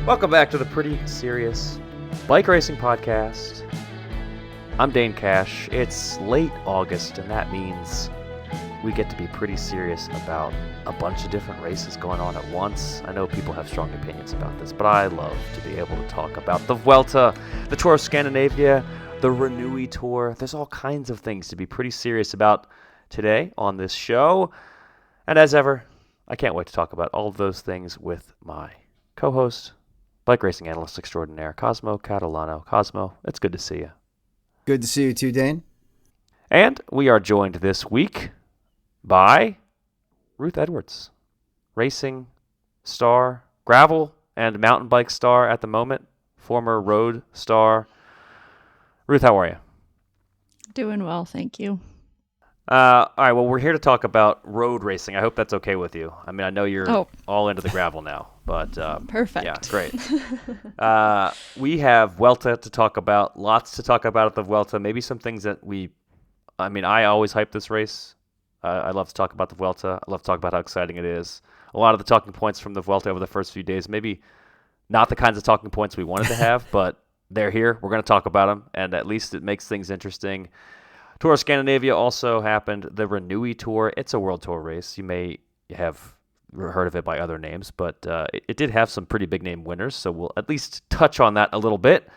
Welcome back to the Pretty Serious Bike Racing Podcast. I'm Dane Cash. It's late August, and that means we get to be pretty serious about a bunch of different races going on at once. I know people have strong opinions about this, but I love to be able to talk about the Vuelta, the Tour of Scandinavia, the Renui Tour. There's all kinds of things to be pretty serious about today on this show. And as ever, I can't wait to talk about all of those things with my co-host, bike racing analyst extraordinaire, Cosmo Catalano. Cosmo, it's good to see you. Good to see you too, Dane. And we are joined this week by Ruth Edwards, racing star, gravel and mountain bike star at the moment, former road star. Ruth, how are you? Doing well, thank you. All right, well, we're here to talk about road racing. I hope that's okay with you. I mean, I know you're all into the gravel now, but perfect. Yeah, great. We have Vuelta to talk about, lots to talk about at the Vuelta, maybe some things that I always hype this race. I love to talk about the Vuelta. I love to talk about how exciting it is. A lot of the talking points from the Vuelta over the first few days, maybe not the kinds of talking points we wanted to have, but they're here. We're going to talk about them, and at least it makes things interesting. Tour of Scandinavia also happened. The Renui Tour, it's a World Tour race. You may have heard of it by other names, but it did have some pretty big name winners, so we'll at least touch on that a little bit.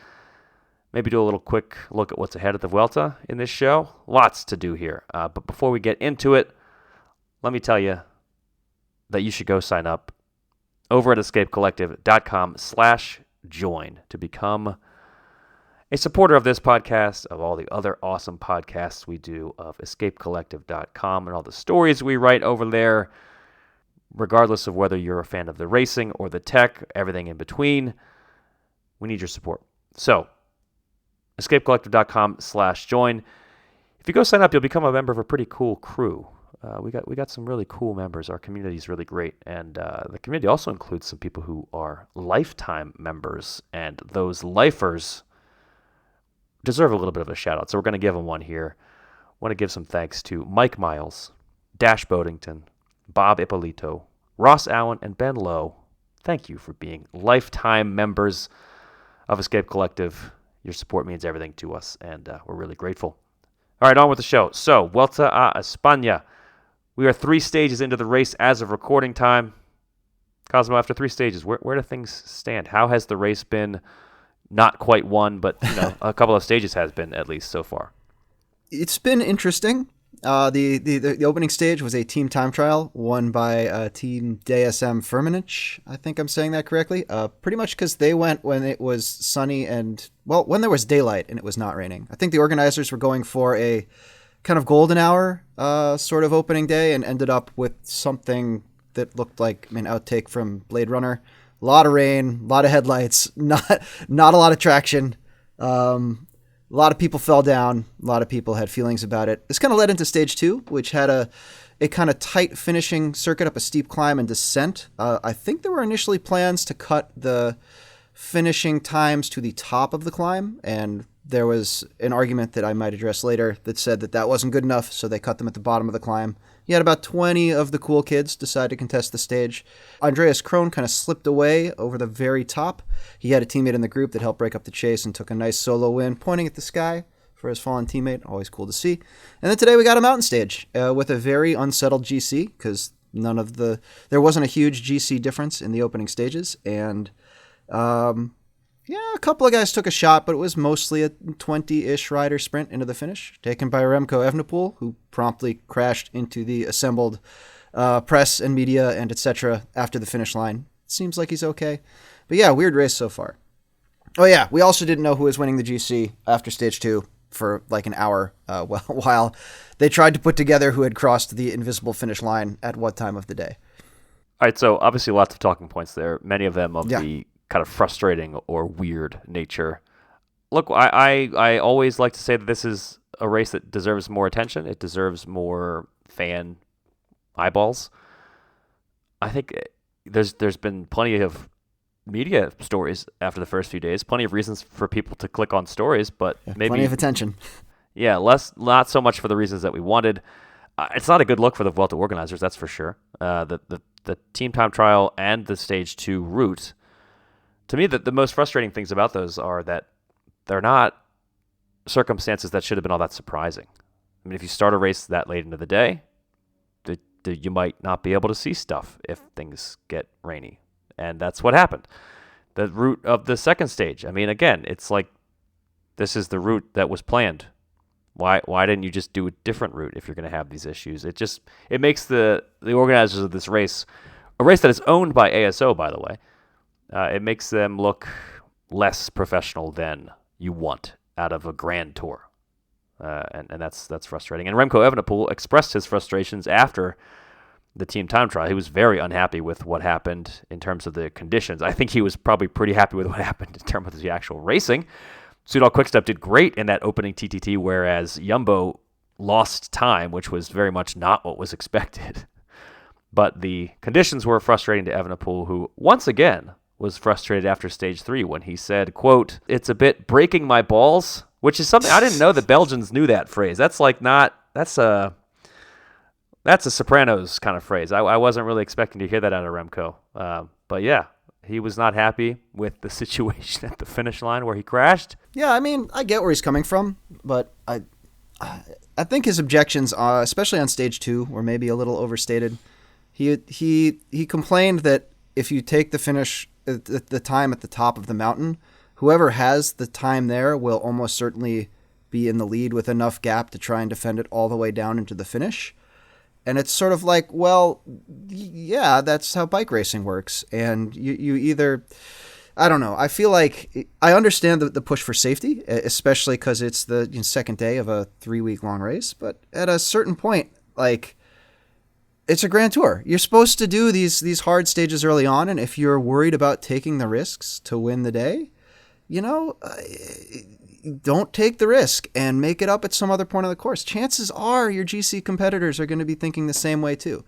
Maybe do a little quick look at what's ahead at the Vuelta in this show. Lots to do here. But before we get into it, let me tell you that you should go sign up over at escapecollective.com/join to become a supporter of this podcast, of all the other awesome podcasts we do, of escapecollective.com and all the stories we write over there, regardless of whether you're a fan of the racing or the tech, everything in between. We need your support. So, escapecollective.com/join. If you go sign up, you'll become a member of a pretty cool crew. We got some really cool members. Our community is really great, and the community also includes some people who are lifetime members, and those lifers deserve a little bit of a shout out. So we're going to give them one here. I want to give some thanks to Mike Miles, Dash Bodington, Bob Ippolito, Ross Allen, and Ben Lowe. Thank you for being lifetime members of Escape Collective. Your support means everything to us, and we're really grateful. All right, on with the show. So, Vuelta a España. We are 3 stages into the race as of recording time. Cosmo, after 3 stages, where do things stand? How has the race been? Not quite won, but a couple of stages has been, at least so far. It's been interesting. The opening stage was a team time trial won by Team DSM Firmenich. I think I'm saying that correctly. Pretty much because they went when it was sunny and, well, when there was daylight and it was not raining. I think the organizers were going for a kind of golden hour sort of opening day and ended up with something that looked like an outtake from Blade Runner. A lot of rain, a lot of headlights, not a lot of traction. A lot of people fell down. A lot of people had feelings about it. This kind of led into stage 2, which had a kind of tight finishing circuit up a steep climb and descent. I think there were initially plans to cut the finishing times to the top of the climb, and there was an argument that I might address later that said that wasn't good enough, so they cut them at the bottom of the climb. You had about 20 of the cool kids decide to contest the stage. Andreas Krohn kind of slipped away over the very top. He had a teammate in the group that helped break up the chase and took a nice solo win, pointing at the sky for his fallen teammate. Always cool to see. And then today we got a mountain stage with a very unsettled GC because there wasn't a huge GC difference in the opening stages. And a couple of guys took a shot, but it was mostly a 20-ish rider sprint into the finish, taken by Remco Evenepoel, who promptly crashed into the assembled press and media and etc. after the finish line. Seems like he's okay. But yeah, weird race so far. Oh yeah, we also didn't know who was winning the GC after stage 2 for like an hour while they tried to put together who had crossed the invisible finish line at what time of the day. All right, so obviously lots of talking points there, many of them of the kind of frustrating or weird nature. Look, I always like to say that this is a race that deserves more attention. It deserves more fan eyeballs. I think there's been plenty of media stories after the first few days, plenty of reasons for people to click on stories, but maybe plenty of attention. Yeah, not so much for the reasons that we wanted. It's not a good look for the Vuelta organizers, that's for sure. The team time trial and the stage 2 route to me, the most frustrating things about those are that they're not circumstances that should have been all that surprising. I mean, if you start a race that late into the day, you might not be able to see stuff if things get rainy. And that's what happened. The route of the second stage, I mean, again, it's like this is the route that was planned. Why didn't you just do a different route if you're going to have these issues? It makes the organizers of this race, a race that is owned by ASO, by the way, it makes them look less professional than you want out of a grand tour. And that's frustrating. And Remco Evenepoel expressed his frustrations after the team time trial. He was very unhappy with what happened in terms of the conditions. I think he was probably pretty happy with what happened in terms of the actual racing. Soudal Quickstep did great in that opening TTT, whereas Jumbo lost time, which was very much not what was expected. But the conditions were frustrating to Evenepoel, who once again was frustrated after stage 3 when he said, quote, "It's a bit breaking my balls," which is something I didn't know the Belgians knew that phrase. That's a Sopranos kind of phrase. I wasn't really expecting to hear that out of Remco. But yeah, he was not happy with the situation at the finish line where he crashed. Yeah, I mean, I get where he's coming from, but I think his objections, especially on stage 2, were maybe a little overstated. He complained that if you take the finish, the time at the top of the mountain, whoever has the time there will almost certainly be in the lead with enough gap to try and defend it all the way down into the finish. And it's sort of like, well, yeah, that's how bike racing works. And you either, I don't know. I feel like I understand the push for safety, especially because it's the second day of a 3-week long race. But at a certain point, like, it's a Grand Tour. You're supposed to do these hard stages early on. And if you're worried about taking the risks to win the day, don't take the risk and make it up at some other point on the course. Chances are your GC competitors are going to be thinking the same way too.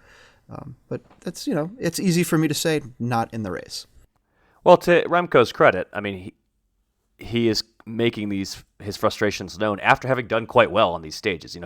But that's, it's easy for me to say not in the race. Well, to Remco's credit, I mean, he is making his frustrations known after having done quite well on these stages.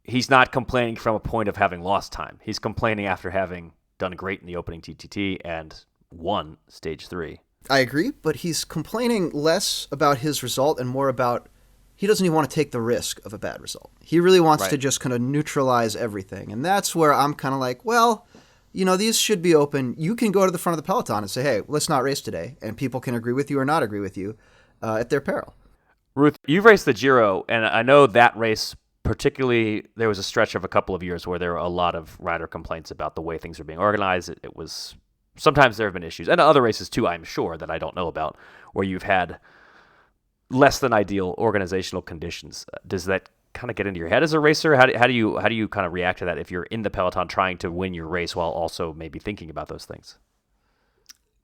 He's not complaining from a point of having lost time. He's complaining after having done great in the opening TTT and won stage 3. I agree, but he's complaining less about his result and more about he doesn't even want to take the risk of a bad result. He really wants to just kind of neutralize everything. And that's where I'm kind of like, well, these should be open. You can go to the front of the peloton and say, hey, let's not race today. And people can agree with you or not agree with you at their peril. Ruth, you've raced the Giro, and I know that race particularly, there was a stretch of a couple of years where there were a lot of rider complaints about the way things are being organized. It was... Sometimes there have been issues, and other races too, I'm sure, that I don't know about, where you've had less than ideal organizational conditions. Does that kind of get into your head as a racer? How do you kind of react to that if you're in the peloton trying to win your race while also maybe thinking about those things?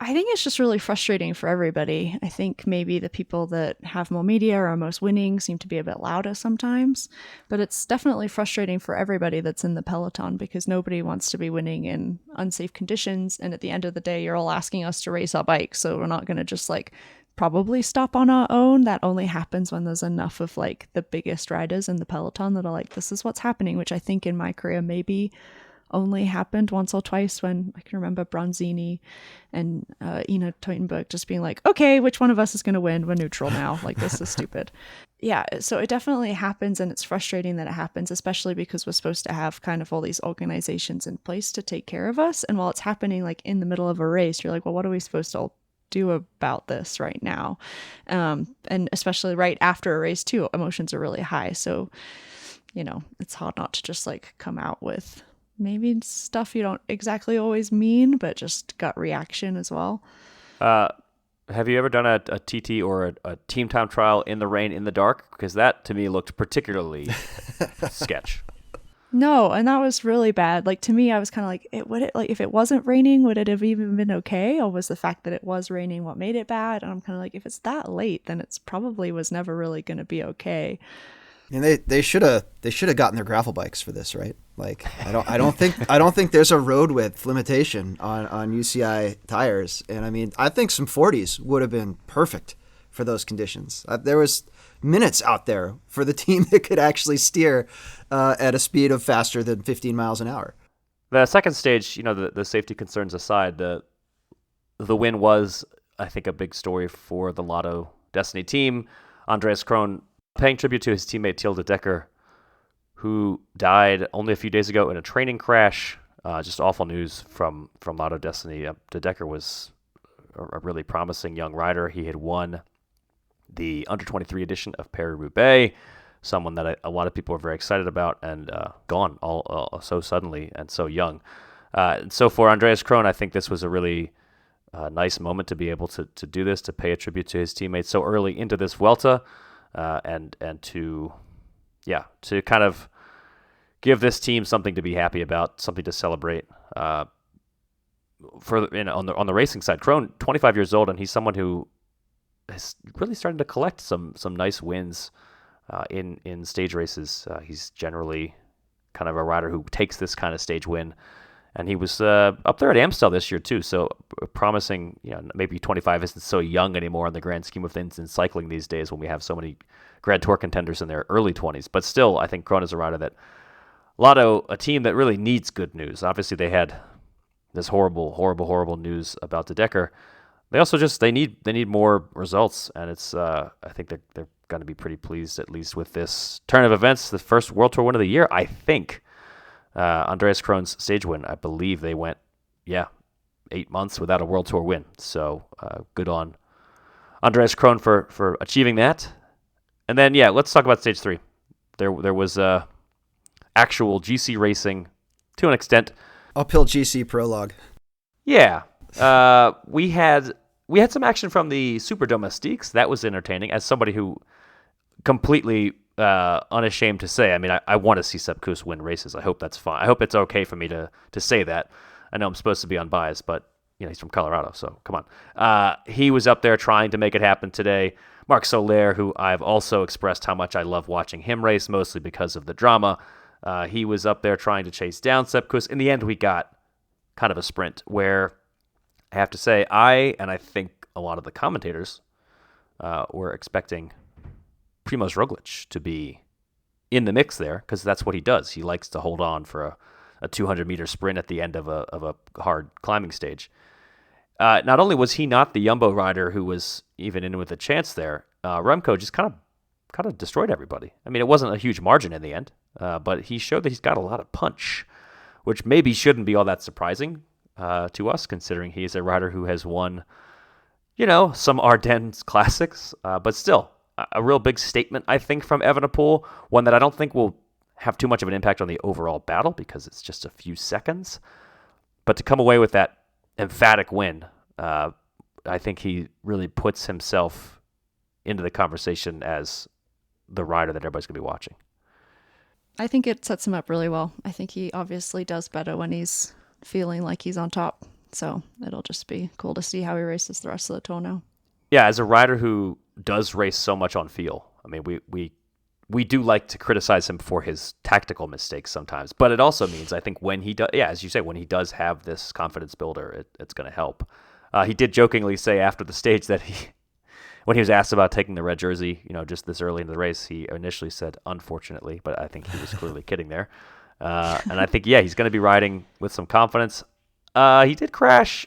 I think it's just really frustrating for everybody. I think maybe the people that have more media or are most winning seem to be a bit louder sometimes, but it's definitely frustrating for everybody that's in the peloton because nobody wants to be winning in unsafe conditions. And at the end of the day, you're all asking us to race our bikes. So we're not going to just probably stop on our own. That only happens when there's enough of the biggest riders in the peloton that are like, this is what's happening, which I think in my career maybe only happened once or twice when I can remember Bronzini and Ina Teutenberg just being like, okay, which one of us is going to win? We're neutral now. This is stupid. Yeah, so it definitely happens, and it's frustrating that it happens, especially because we're supposed to have kind of all these organizations in place to take care of us. And while it's happening in the middle of a race, you're like, well, what are we supposed to do about this right now? And especially right after a race too, emotions are really high. So, it's hard not to just come out with maybe stuff you don't exactly always mean, but just gut reaction as well. Have you ever done a TT or a team time trial in the rain, in the dark? Because that, to me, looked particularly sketch. No, and that was really bad. To me, I was kind of if it wasn't raining, would it have even been okay? Or was the fact that it was raining what made it bad? And I'm kind of if it's that late, then it's probably was never really going to be okay. And they should have gotten their gravel bikes for this, right? I don't think there's a road width limitation on UCI tires, and I mean I think some 40s would have been perfect for those conditions. There was minutes out there for the team that could actually steer at a speed of faster than 15 miles an hour. The second stage, the safety concerns aside, the win was I think, a big story for the Lotto Destiny team. Andreas Kron paying tribute to his teammate Tilde Decker, who died only a few days ago in a training crash. Just awful news from Lotto Destiny. De Decker was a really promising young rider. He had won the under-23 edition of Paris-Roubaix, someone that a lot of people are very excited about, and gone all so suddenly and so young. And so for Andreas Kron, I think this was a really nice moment to be able to do this, to pay a tribute to his teammates so early into this Vuelta, and to kind of give this team something to be happy about, something to celebrate. On the racing side, Kron, 25 years old, and he's someone who is really starting to collect some nice wins in stage races. He's generally kind of a rider who takes this kind of stage win, and he was up there at Amstel this year too. So promising. Maybe 25 isn't so young anymore in the grand scheme of things in cycling these days when we have so many Grand Tour contenders in their early 20s. But still, I think Kron is a rider that Lotto, a team that really needs good news. Obviously, they had this horrible news about De Decker. They also they need more results, and it's I think they're going to be pretty pleased at least with this turn of events. The first World Tour win of the year, I think. Andreas Kron's stage win, I believe they went 8 months without a World Tour win. So good on Andreas Kron for achieving that. And then let's talk about stage 3. There was actual GC racing to an extent. Uphill GC prologue. Yeah. We had some action from the Super Domestiques. That was entertaining. As somebody who completely unashamed to say, I mean, I want to see Sepp Kuss win races. I hope that's fine. I hope it's okay for me to say that. I know I'm supposed to be unbiased, but he's from Colorado, so come on. He was up there trying to make it happen today. Marc Soler, who I've also expressed how much I love watching him race, mostly because of the drama. He was up there trying to chase down Sepp Kuss. In the end, we got kind of a sprint where I have to say, I think a lot of the commentators were expecting Primož Roglič to be in the mix there, because that's what he does. He likes to hold on for a 200-meter sprint at the end of a hard climbing stage. Not only was he not the Jumbo rider who was even in with a chance there, Remco just kind of destroyed everybody. I mean, it wasn't a huge margin in the end, but he showed that he's got a lot of punch, which maybe shouldn't be all that surprising to us, considering he's a rider who has won, some Ardennes classics, but still a real big statement, I think, from Evenepoel, one that I don't think will have too much of an impact on the overall battle because it's just a few seconds. But to come away with that emphatic win, I think he really puts himself into the conversation as the rider that everybody's going to be watching. I think it sets him up really well. I think he obviously does better when he's feeling like he's on top. So it'll just be cool to see how he races the rest of the tour now. Yeah, as a rider who does race so much on feel, I mean, we do like to criticize him for his tactical mistakes sometimes, but it also means, I think, when he does, as you say, when he does have this confidence builder, it's going to help. He did jokingly say after the stage that when he was asked about taking the red jersey, just this early in the race, he initially said, unfortunately, but I think he was clearly kidding there. And I think, he's going to be riding with some confidence. He did crash,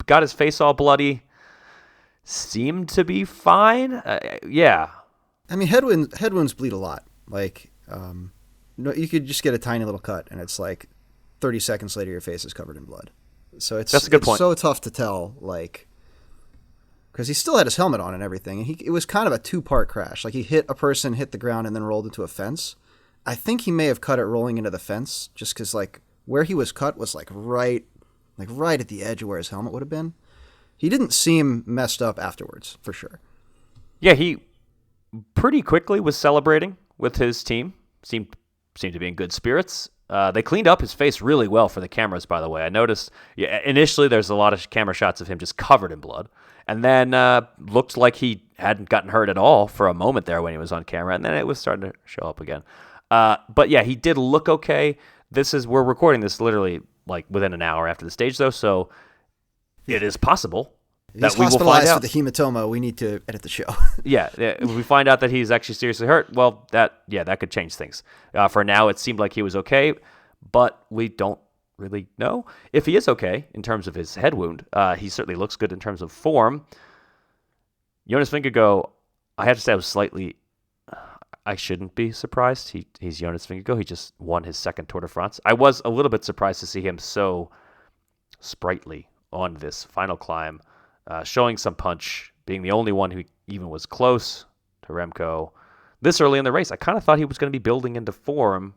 got his face all bloody, seemed to be fine. I mean, head wounds bleed a lot. Like, you could just get a tiny little cut, and it's like 30 seconds later, your face is covered in blood. So that's a good point. So tough to tell, because he still had his helmet on and everything. And it was kind of a 2-part crash. Like, he hit a person, hit the ground, and then rolled into a fence. I think he may have cut it rolling into the fence, just because where he was cut was right at the edge of where his helmet would have been. He didn't seem messed up afterwards, for sure. Yeah, he pretty quickly was celebrating with his team. Seemed to be in good spirits. They cleaned up his face really well for the cameras, by the way. I noticed initially there's a lot of camera shots of him just covered in blood. And then looked like he hadn't gotten hurt at all for a moment there when he was on camera. And then it was starting to show up again. But he did look okay. We're recording this literally within an hour after the stage, though. So it is possible that we will find out. For the hematoma. We need to edit the show. If we find out that he's actually seriously hurt, well, that could change things. For now, it seemed like he was okay, but we don't really know. If he is okay in terms of his head wound, he certainly looks good in terms of form. Jonas Vingegaard, I have to say I shouldn't be surprised. He's Jonas Vingegaard. He just won his second Tour de France. I was a little bit surprised to see him so sprightly on this final climb, showing some punch, being the only one who even was close to Remco this early in the race. I kind of thought he was going to be building into form,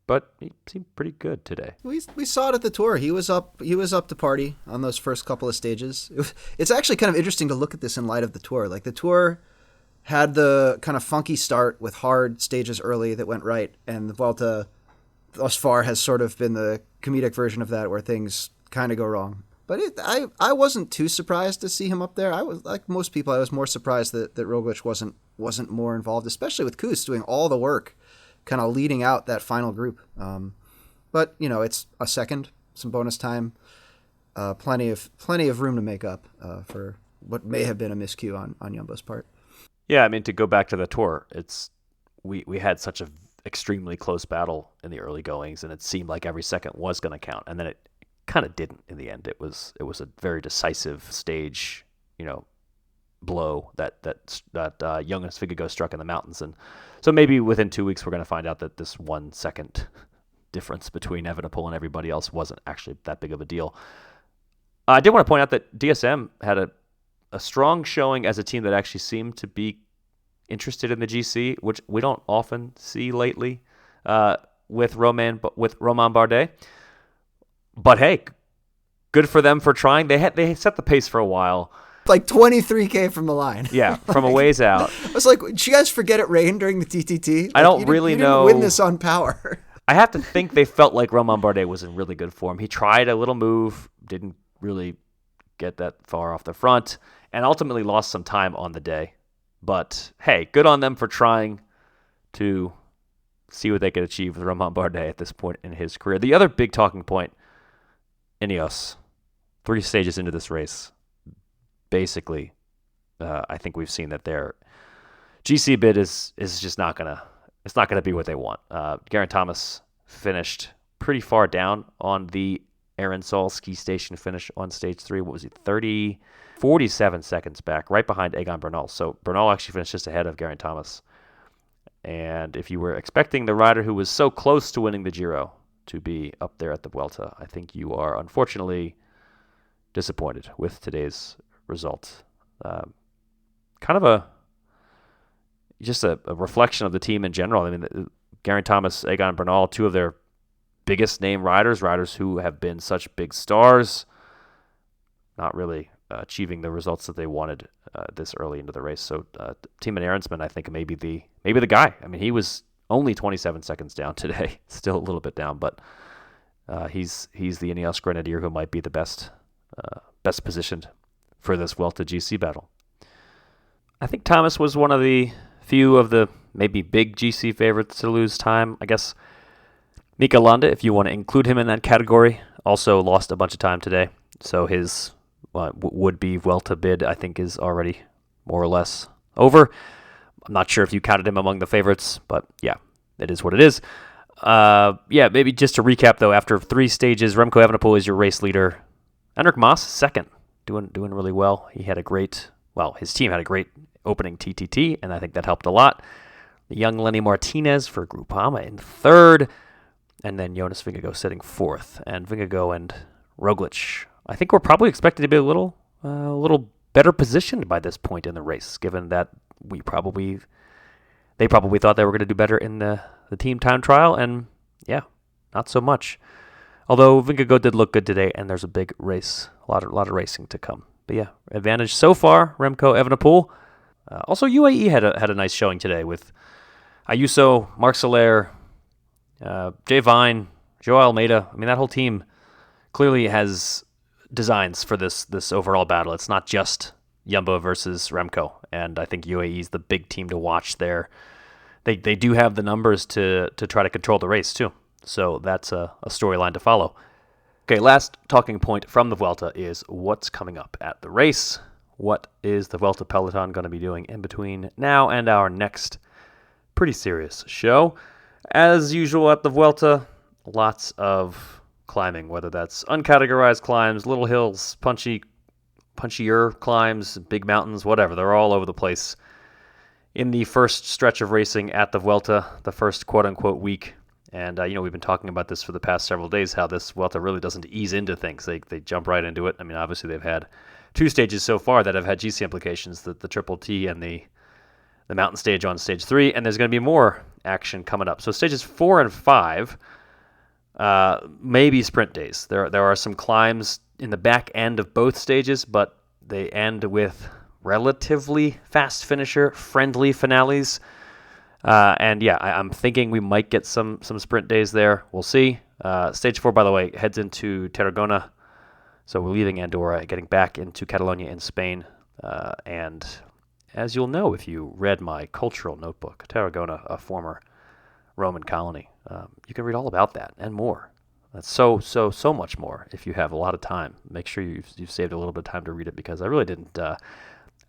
but he seemed pretty good today. We saw it at the Tour. He was up to party on those first couple of stages. It's actually kind of interesting to look at this in light of the Tour. Like the Tour had the kind of funky start with hard stages early that went right, and the Vuelta thus far has sort of been the comedic version of that, where things kind of go wrong. But I wasn't too surprised to see him up there. I was, like most people, I was more surprised that Roglic wasn't more involved, especially with Kuss doing all the work, kind of leading out that final group. But it's a second, some bonus time, plenty of room to make up for what may have been a miscue on Jumbo's part. Yeah, I mean, to go back to the Tour, we had such an extremely close battle in the early goings, and it seemed like every second was going to count, and then it kind of didn't in the end. It was a very decisive stage, blow that Jonas Vingegaard struck in the mountains, and so maybe within 2 weeks we're going to find out that this 1 second difference between Evenepoel and everybody else wasn't actually that big of a deal. I did want to point out that DSM had a strong showing as a team that actually seemed to be interested in the GC, which we don't often see lately with Romain Bardet. But hey, good for them for trying. They set the pace for a while. Like 23K from the line. Yeah, from a ways out. I was like, did you guys forget it rained during the TTT? I don't really know. You didn't win this on power. I have to think they felt like Romain Bardet was in really good form. He tried a little move, didn't really get that far off the front, and ultimately lost some time on the day. But hey, good on them for trying to see what they could achieve with Romain Bardet at this point in his career. The other big talking point, Ineos, 3 stages into this race, basically, I think we've seen that their GC bid is just not gonna be what they want. Geraint Thomas finished pretty far down on the Arinsal ski station finish on stage 3. What was he? 47 seconds back, right behind Egan Bernal. So Bernal actually finished just ahead of Geraint Thomas. And if you were expecting the rider who was so close to winning the Giro to be up there at the Vuelta, I think you are unfortunately disappointed with today's result. Kind of a reflection of the team in general. I mean, Geraint Thomas, Egan Bernal, 2 of their biggest name riders who have been such big stars, not really achieving the results that they wanted this early into the race. So Timo Ahrensman, I think, may be the guy. I mean, he was only 27 seconds down today, still a little bit down, but he's the Ineos Grenadier who might be the best positioned for this Vuelta GC battle. I think Thomas was one of the few of the maybe big GC favorites to lose time. I guess Mika Landa, if you want to include him in that category, also lost a bunch of time today. So his would-be Vuelta bid, I think, is already more or less over. I'm not sure if you counted him among the favorites, but yeah, it is what it is. Maybe just to recap, though, after 3 stages, Remco Evenepoel is your race leader. Enric Mas, second, doing really well. His team had a great opening TTT, and I think that helped a lot. The young Lenny Martinez for Groupama in 3rd, and then Jonas Vingegaard sitting 4th. And Vingegaard and Roglic, I think we're probably expected to be a little better positioned by this point in the race, given that they probably thought they were going to do better in the team time trial, and yeah, not so much. Although Vingegaard did look good today, and there's a big race, a lot of racing to come. But yeah, advantage so far, Remco Evenepoel. Also, UAE had a nice showing today with Ayuso, Marc Soler, Jay Vine, Joao Almeida. I mean, that whole team clearly has designs for this overall battle. It's not just Jumbo versus Remco, and I think UAE is the big team to watch there. They do have the numbers to try to control the race too, so that's a storyline to follow. Okay, last talking point from the Vuelta is what's coming up at the race. What is the Vuelta Peloton going to be doing in between now and our next pretty serious show? As usual at the Vuelta, lots of climbing, whether that's uncategorized climbs, little hills, punchier climbs, big mountains, whatever. They're all over the place in the first stretch of racing at the Vuelta, the first quote-unquote week. And, we've been talking about this for the past several days, how this Vuelta really doesn't ease into things. They jump right into it. I mean, obviously they've had 2 stages so far that have had GC implications, the Triple T and the mountain stage on stage 3, and there's going to be more action coming up. So stages 4 and 5 maybe sprint days. There are some climbs in the back end of both stages, but they end with relatively fast finisher, friendly finales. I'm thinking we might get some sprint days there. We'll see. Stage 4, by the way, heads into Tarragona. So we're leaving Andorra, getting back into Catalonia in Spain. And as you'll know if you read my cultural notebook, Tarragona, a former Roman colony, you can read all about that and more. That's so much more if you have a lot of time. Make sure you've saved a little bit of time to read it, because I really didn't.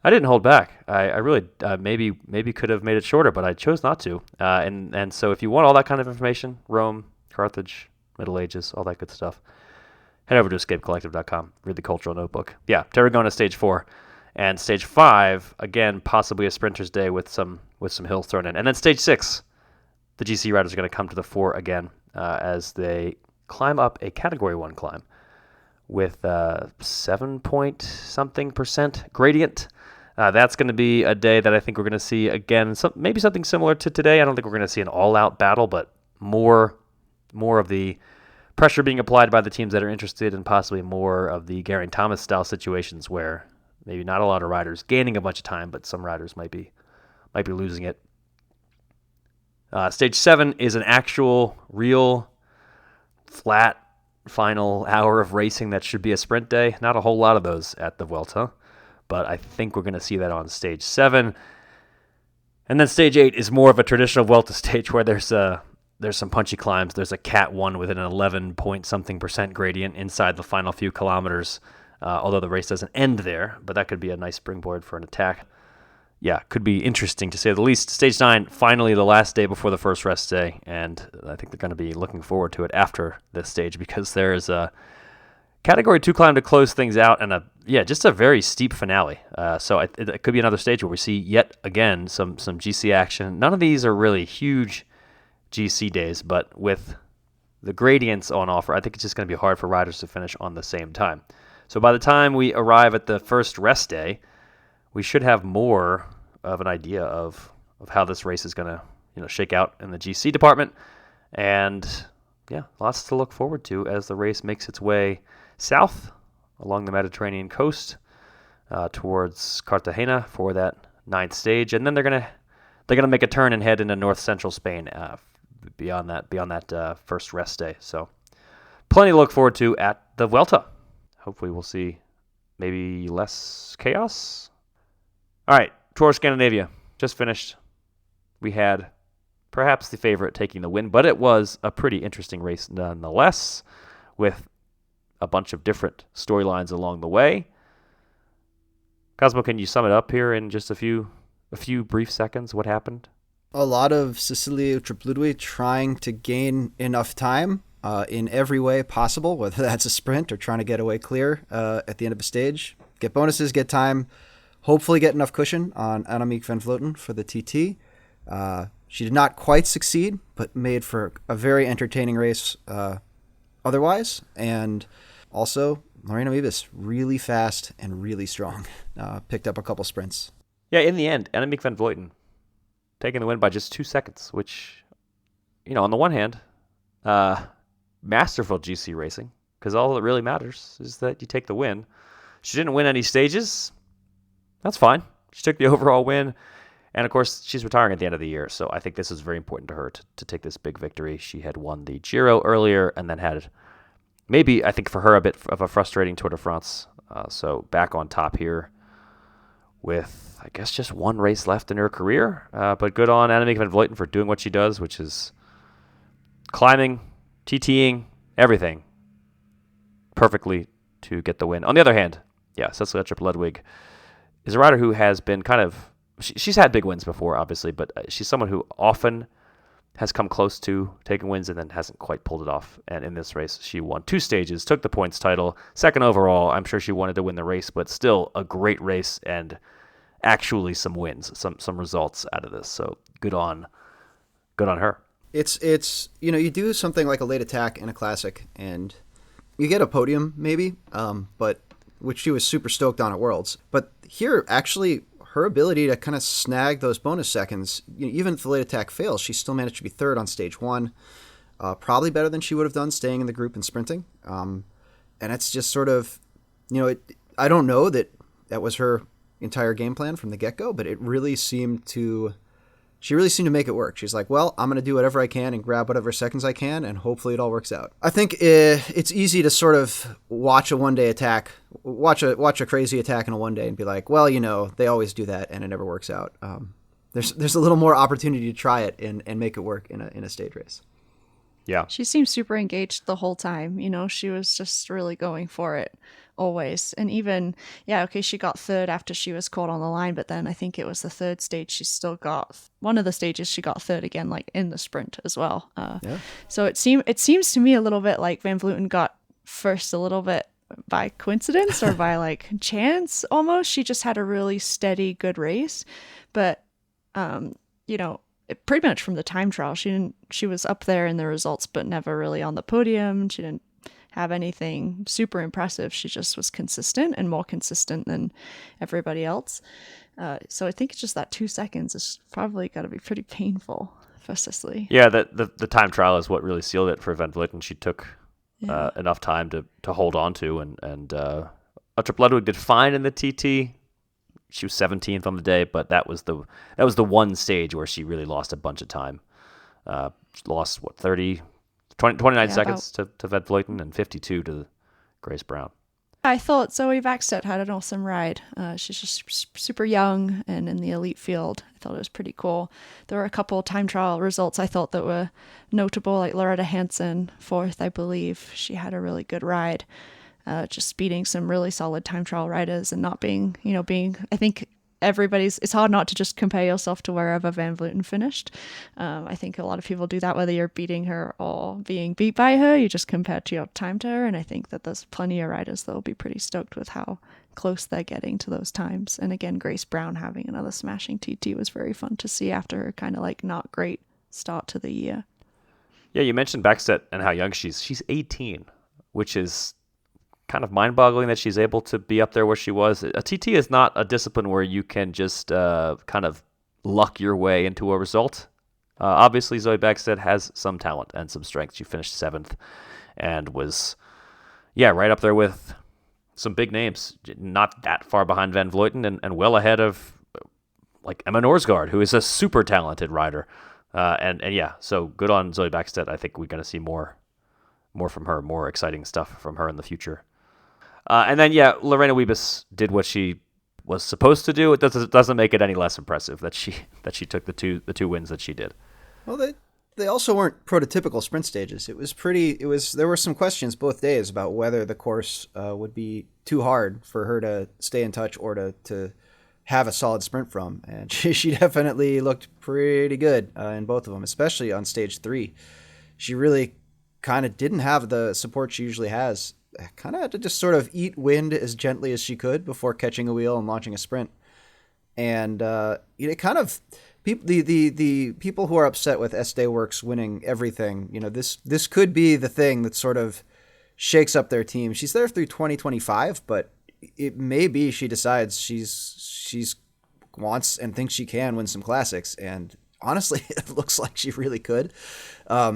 I didn't hold back. I really maybe could have made it shorter, but I chose not to. And so if you want all that kind of information, Rome, Carthage, Middle Ages, all that good stuff, head over to escapecollective.com. Read the cultural notebook. Yeah, Tarragona stage 4, and stage 5 again possibly a sprinter's day with some hills thrown in, and then stage 6, the GC riders are going to come to the fore again as they climb up a Category 1 climb with 7-point-something% gradient. That's going to be a day that I think we're going to see again, maybe something similar to today. I don't think we're going to see an all-out battle, but more of the pressure being applied by the teams that are interested, and possibly more of the Geraint Thomas style situations where maybe not a lot of riders gaining a bunch of time, but some riders might be losing it. Stage 7 is an actual, real, flat final hour of racing that should be a sprint day. Not a whole lot of those at the Vuelta, but I think we're going to see that on stage 7. And then stage 8 is more of a traditional Vuelta stage where there's some punchy climbs. There's a Cat 1 with an 11-point-something% gradient inside the final few kilometers, although the race doesn't end there, but that could be a nice springboard for an attack. Yeah, could be interesting to say the least. Stage 9, finally the last day before the first rest day, and I think they're going to be looking forward to it after this stage, because there is a Category 2 climb to close things out, and just a very steep finale. So it could be another stage where we see yet again some GC action. None of these are really huge GC days, but with the gradients on offer, I think it's just going to be hard for riders to finish on the same time. So by the time we arrive at the first rest day, we should have more of an idea of how this race is going to shake out in the GC department. And yeah, lots to look forward to as the race makes its way south along the Mediterranean coast towards Cartagena for that 9th stage, and then they're gonna make a turn and head into north central Spain beyond that first rest day. So plenty to look forward to at the Vuelta. Hopefully we'll see maybe less chaos. All right, Tour of Scandinavia just finished. We had perhaps the favorite taking the win, but it was a pretty interesting race nonetheless, with a bunch of different storylines along the way. Cosmo, can you sum it up here in just a few brief seconds? What happened? A lot of Cecilie Uttrup Ludwig trying to gain enough time in every way possible, whether that's a sprint or trying to get away clear at the end of a stage. Get bonuses, get time, hopefully get enough cushion on Annemiek van Vleuten for the TT. She did not quite succeed, but made for a very entertaining race otherwise. And also, Lorena Wiebes, really fast and really strong. Picked up a couple sprints. Yeah, in the end, Annemiek van Vleuten taking the win by just 2 seconds, which, on the one hand, masterful GC racing, because all that really matters is that you take the win. She didn't win any stages. That's fine. She took the overall win. And, of course, she's retiring at the end of the year, so I think this is very important to her to take this big victory. She had won the Giro earlier and then had maybe, I think for her, a bit of a frustrating Tour de France. So back on top here with, I guess, just one race left in her career. But good on Annemiek van Vleuten for doing what she does, which is climbing, TTing, everything perfectly to get the win. On the other hand, Cecilie Uttrup Ludwig is a rider who has been kind of... She's had big wins before, obviously, but she's someone who often has come close to taking wins and then hasn't quite pulled it off. And in this race, she won 2 stages, took the points title, second overall. I'm sure she wanted to win the race, but still a great race and actually some wins, some results out of this. So good on her. It's you do something like a late attack in a classic and you get a podium maybe, but which she was super stoked on at Worlds. But here, actually, her ability to kind of snag those bonus seconds, even if the late attack fails, she still managed to be third on stage 1. Probably better than she would have done staying in the group and sprinting. And it's just sort of, I don't know that was her entire game plan from the get-go, but she really seemed to make it work. She's like, well, I'm going to do whatever I can and grab whatever seconds I can, and hopefully it all works out. I think it's easy to sort of watch a one-day attack, watch a crazy attack in a one day and be like, well, they always do that and it never works out. There's a little more opportunity to try it and make it work in a stage race. Yeah. She seemed super engaged the whole time. She was just really going for it always. And even, she got third after she was caught on the line, but then I think it was the third stage she still got, one of the stages she got third again, like in the sprint as well. So it seems to me a little bit like Van Vleuten got first a little bit by coincidence or by like chance almost. She just had a really steady, good race. But, pretty much from the time trial, she was up there in the results, but never really on the podium. She didn't have anything super impressive. She just was consistent and more consistent than everybody else. So I think it's just that 2 seconds is probably got to be pretty painful for Cecilie. Yeah, the time trial is what really sealed it for Van Vleuten. She took enough time to hold on to, and Uttrup Ludwig did fine in the TT. She was 17th on the day, but that was the one stage where she really lost a bunch of time. She lost 29 seconds to Van Vleuten and 52 to Grace Brown. I thought Zoe Bäckstedt had an awesome ride. She's just super young and in the elite field. I thought it was pretty cool. There were a couple time trial results I thought that were notable, like Loretta Hansen, 4th, I believe. She had a really good ride, just beating some really solid time trial riders and not being, I think it's hard not to just compare yourself to wherever Van Vleuten finished. I think a lot of people do that, whether you're beating her or being beat by her. You just compare to your time to her, and I think that there's plenty of riders that will be pretty stoked with how close they're getting to those times. And again, Grace Brown having another smashing TT was very fun to see after her kind of like not great start to the year. Yeah, you mentioned Bäckstedt and how young she is. She's 18, which is kind of mind-boggling that she's able to be up there where she was. A TT is not a discipline where you can just kind of luck your way into a result. Obviously, Zoe Bäckstedt has some talent and some strength. She finished 7th and was, right up there with some big names. Not that far behind Van Vleuten and well ahead of like Emma Norsgaard, who is a super talented rider. So good on Zoe Bäckstedt. I think we're going to see more from her, more exciting stuff from her in the future. Lorena Wiebes did what she was supposed to do. It doesn't make it any less impressive that she took the two wins that she did. Well, they also weren't prototypical sprint stages. There were some questions both days about whether the course would be too hard for her to stay in touch or to have a solid sprint from. And she definitely looked pretty good in both of them, especially on stage 3. She really kind of didn't have the support she usually has. Kind of had to just sort of eat wind as gently as she could before catching a wheel and launching a sprint. And it kind of the people who are upset with SD Works winning everything, this could be the thing that sort of shakes up their team. She's there through 2025, but it may be she decides she's wants and thinks she can win some classics, and honestly, it looks like she really could.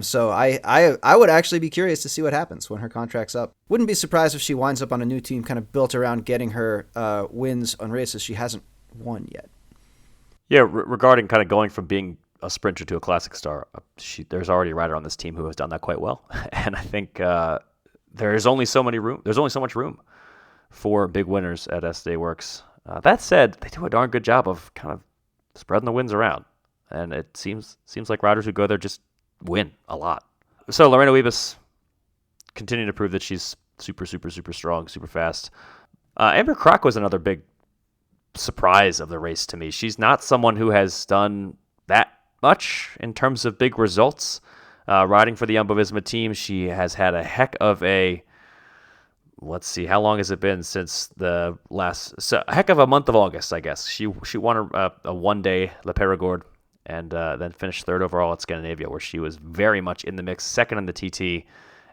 So I would actually be curious to see what happens when her contract's up. Wouldn't be surprised if she winds up on a new team kind of built around getting her wins on races she hasn't won yet. Yeah, regarding kind of going from being a sprinter to a classic star, there's already a rider on this team who has done that quite well. And I think there's only so much room for big winners at SD Works. That said, they do a darn good job of kind of spreading the wins around. And it seems like riders who go there just win a lot. So Lorena Wiebes continuing to prove that she's super, super, super strong, super fast. Amber Kroc was another big surprise of the race to me. She's not someone who has done that much in terms of big results. Riding for the Jumbo-Visma team, she has had a heck of a, let's see, how long has it been since the last, so a heck of a month of August, I guess. She won a one-day Le Périgord and then finished third overall at Scandinavia, where she was very much in the mix, second in the TT,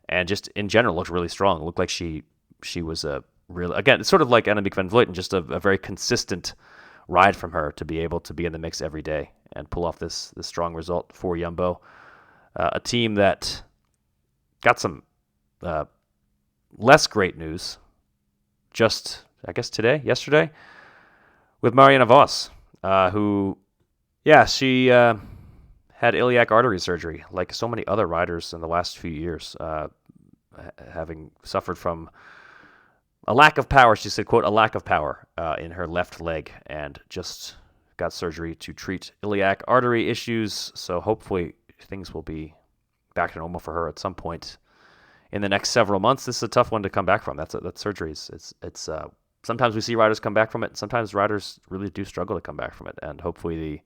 and just in general looked really strong. It looked like she was a real, again, it's sort of like Annemiek van Vleuten, just a very consistent ride from her to be able to be in the mix every day and pull off this strong result for Jumbo. A team that got some less great news just, I guess, yesterday, with Marianne Vos, who, she had iliac artery surgery, like so many other riders in the last few years, having suffered from a lack of power. She said, quote, a lack of power in her left leg, and just got surgery to treat iliac artery issues. So hopefully things will be back to normal for her at some point in the next several months. This is a tough one to come back from. That surgery is sometimes we see riders come back from it. Sometimes riders really do struggle to come back from it, and hopefully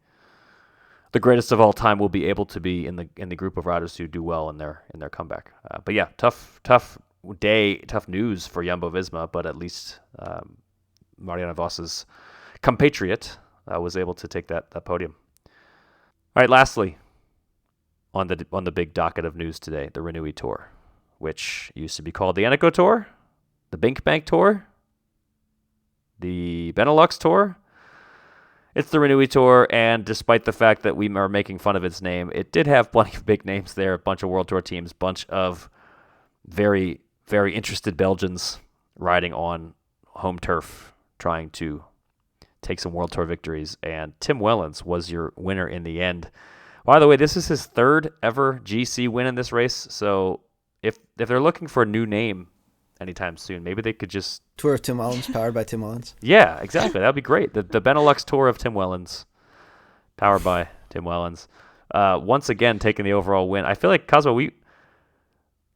the greatest of all time will be able to be in the group of riders who do well in their comeback. But yeah, tough day, tough news for Jumbo-Visma, but at least Marianne Vos's compatriot was able to take that podium. All right, lastly, on the big docket of news today, the Renui Tour, which used to be called the Eneco Tour, the Binkbank Tour, the Benelux Tour. It's the Renui Tour, and despite the fact that we are making fun of its name, it did have plenty of big names there, a bunch of World Tour teams, bunch of very, very interested Belgians riding on home turf, trying to take some World Tour victories, and Tim Wellens was your winner in the end. By the way, this is his third ever GC win in this race, so if they're looking for a new name anytime soon, maybe they could just... Tour of Tim Wellens, powered by Tim Wellens. Yeah, exactly. That would be great. The Benelux Tour of Tim Wellens, powered by Tim Wellens. Once again, taking the overall win. I feel like, Cosmo, we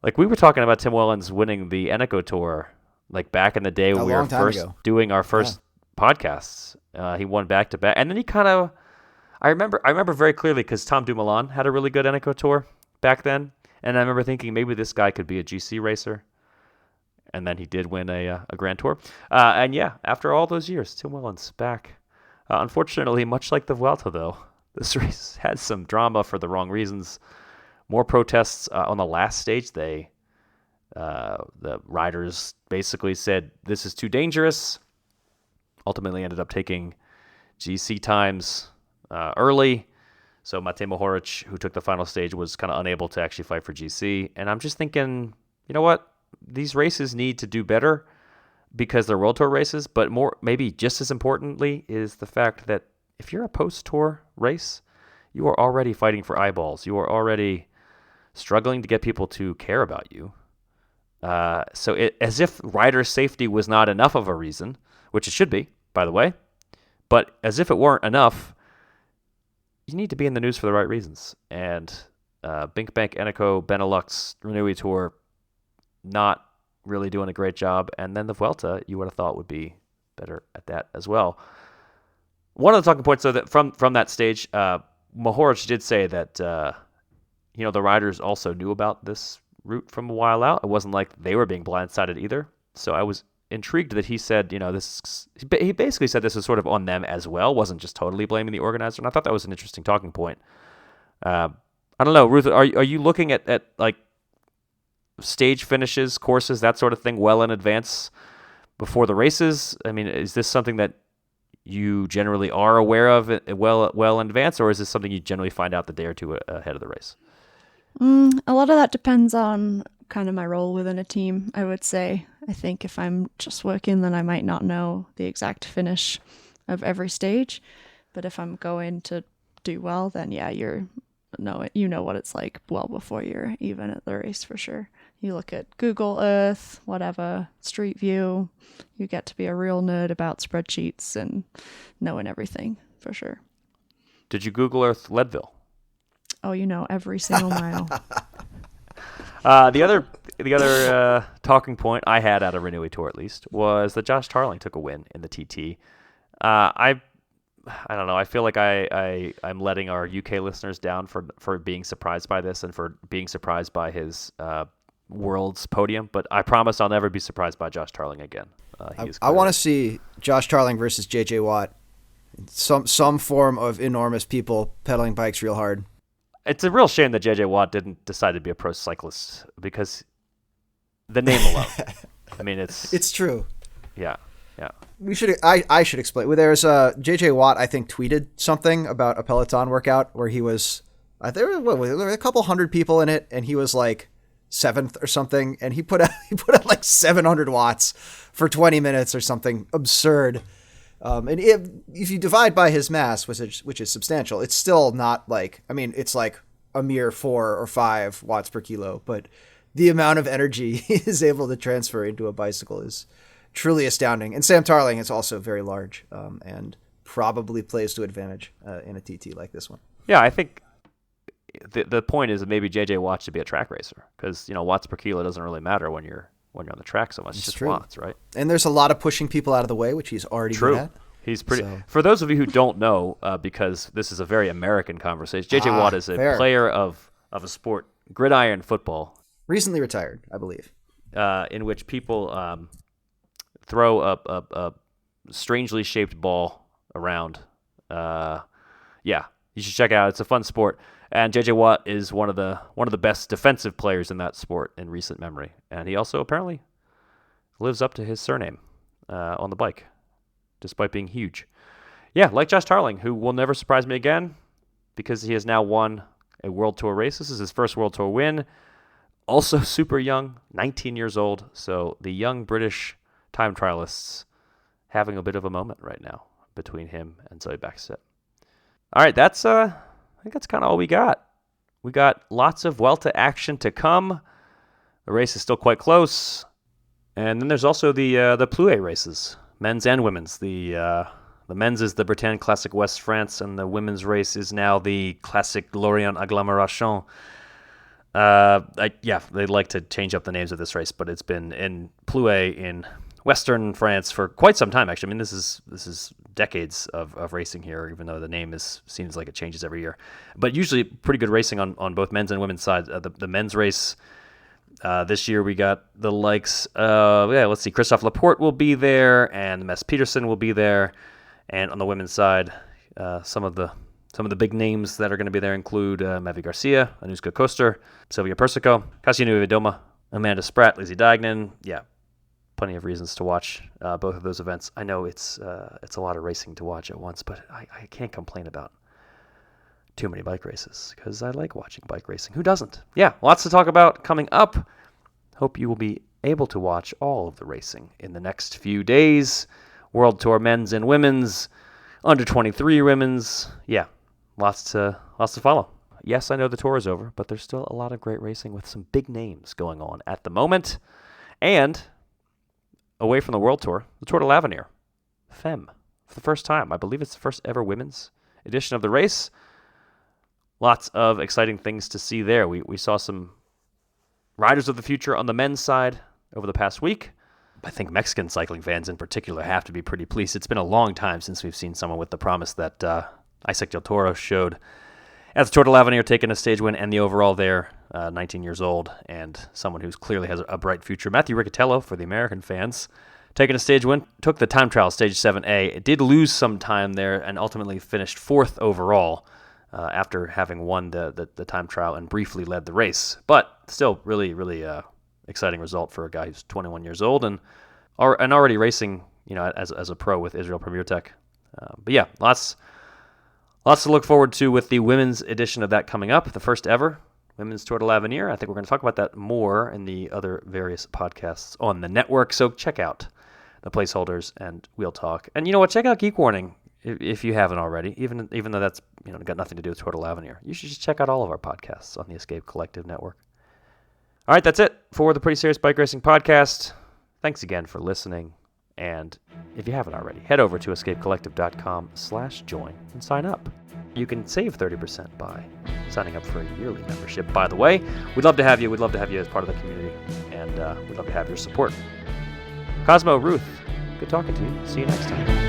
were talking about Tim Wellens winning the Eneco Tour like back in the day when we were first doing our first podcasts. He won back-to-back. And then he kind of... I remember very clearly because Tom Dumoulin had a really good Eneco Tour back then. And I remember thinking maybe this guy could be a GC racer. And then he did win a Grand Tour. And yeah, after all those years, Tim Wellens back. Unfortunately, much like the Vuelta, though, this race had some drama for the wrong reasons. More protests on the last stage. The riders basically said, this is too dangerous. Ultimately ended up taking GC times early. So Matej Mohoric, who took the final stage, was kind of unable to actually fight for GC. And I'm just thinking, you know what? These races need to do better because they're World Tour races, but more, maybe just as importantly, is the fact that if you're a post-tour race, you are already fighting for eyeballs. You are already struggling to get people to care about you. As if rider safety was not enough of a reason, which it should be, by the way, but as if it weren't enough, you need to be in the news for the right reasons. And Binkbank, Eneco, Benelux, Renui Tour, not really doing a great job. And then the Vuelta, you would have thought would be better at that as well. One of the talking points, though, that from that stage, Mohoric did say that the riders also knew about this route from a while out. It wasn't like they were being blindsided either. So I was intrigued that he said, he basically said this was sort of on them as well, wasn't just totally blaming the organizer. And I thought that was an interesting talking point. I don't know, Ruth, are you looking at like stage finishes, courses, that sort of thing well in advance before the races? I mean, is this something that you generally are aware of well in advance, or is this something you generally find out the day or two ahead of the race? A lot of that depends on kind of my role within a team, I would say. I think if I'm just working, then I might not know the exact finish of every stage. But if I'm going to do well, then yeah, you know what it's like well before you're even at the race for sure. You look at Google Earth, whatever, Street View. You get to be a real nerd about spreadsheets and knowing everything for sure. Did you Google Earth Leadville? Oh, every single mile. The other talking point I had out of Renui Tour, at least, was that Josh Tarling took a win in the TT. I I don't know. I feel like I'm letting our UK listeners down for being surprised by this and for being surprised by his world's podium. But I promise I'll never be surprised by Josh Tarling again. I want to see Josh Tarling versus JJ Watt. Some form of enormous people pedaling bikes real hard. It's a real shame that JJ Watt didn't decide to be a pro cyclist because the name alone. I mean, it's true. Yeah. I should explain. Well, there's JJ Watt, I think, tweeted something about a Peloton workout where he was there were a couple hundred people in it, and he was like 7th or something, and he put out like 700 watts for 20 minutes or something absurd. And if you divide by his mass, which is substantial, it's still not like, I mean, it's like a mere 4 or 5 watts per kilo, but the amount of energy he is able to transfer into a bicycle is truly astounding. And Sam Tarling is also very large, and probably plays to advantage in a TT like this one. Yeah, I think the point is that maybe JJ Watt should be a track racer because, watts per kilo doesn't really matter when you're on the track so much. It's just true. Watts, right? And there's a lot of pushing people out of the way, which he's already good at. He's pretty. So. For those of you who don't know, because this is a very American conversation, JJ Watt is a player of a sport, gridiron football. Recently retired, I believe. In which people throw a strangely shaped ball around. Yeah, you should check it out. It's a fun sport. And JJ Watt is one of the best defensive players in that sport in recent memory. And he also apparently lives up to his surname on the bike, despite being huge. Yeah, like Josh Tarling, who will never surprise me again because he has now won a World Tour race. This is his first World Tour win. Also super young, 19 years old. So the young British time trialists having a bit of a moment right now between him and Zoe Backstedt. All right, I think that's kind of all we got. We got lots of Vuelta action to come. The race is still quite close. And then there's also the Plouay races, men's and women's. The men's is the Bretagne Classic West France, and the women's race is now the Classic Lorient Agglomeration. They'd like to change up the names of this race, but it's been in Plouay in Western France for quite some time, actually. I mean, this is decades of racing here, even though the name seems like it changes every year. But usually pretty good racing on both men's and women's sides. The men's race this year, we got the likes of, let's see, Christophe Laporte will be there, and Mess Peterson will be there. And on the women's side, some of the big names that are going to be there include Mavi Garcia, Anuska Koster, Silvia Persico, Cassiano Vidoma, Amanda Spratt, Lizzie Dignan. Yeah, plenty of reasons to watch both of those events. I know it's a lot of racing to watch at once, but I can't complain about too many bike races because I like watching bike racing. Who doesn't? Yeah, lots to talk about coming up. Hope you will be able to watch all of the racing in the next few days. World Tour men's and women's, under 23 women's. Yeah, lots to follow. Yes, I know the tour is over, but there's still a lot of great racing with some big names going on at the moment. And away from the World Tour, the Tour de l'Avenir, Femme, for the first time. I believe it's the first ever women's edition of the race. Lots of exciting things to see there. We saw some riders of the future on the men's side over the past week. I think Mexican cycling fans in particular have to be pretty pleased. It's been a long time since we've seen someone with the promise that Isaac Del Toro showed at the Tour de l'Avenir, taking a stage win and the overall there, 19 years old, and someone who clearly has a bright future. Matthew Riccatello, for the American fans, taking a stage win, took the time trial, stage 7A. It did lose some time there and ultimately finished 4th overall after having won the time trial and briefly led the race. But still, really, really exciting result for a guy who's 21 years old and already racing, as a pro with Israel Premier Tech. But yeah, lots to look forward to with the women's edition of that coming up, the first ever Women's Tour de l'Avenir. I think we're going to talk about that more in the other various podcasts on the network. So check out the placeholders and we'll talk. And you know what? Check out Geek Warning if you haven't already, even though that's got nothing to do with Tour de l'Avenir. You should just check out all of our podcasts on the Escape Collective Network. All right, that's it for the Pretty Serious Bike Racing Podcast. Thanks again for listening. And if you haven't already, head over to escapecollective.com/join and sign up. You can save 30% by signing up for a yearly membership, by the way. We'd love to have you. We'd love to have you as part of the community. And we'd love to have your support. Cosmo, Ruth, good talking to you. See you next time.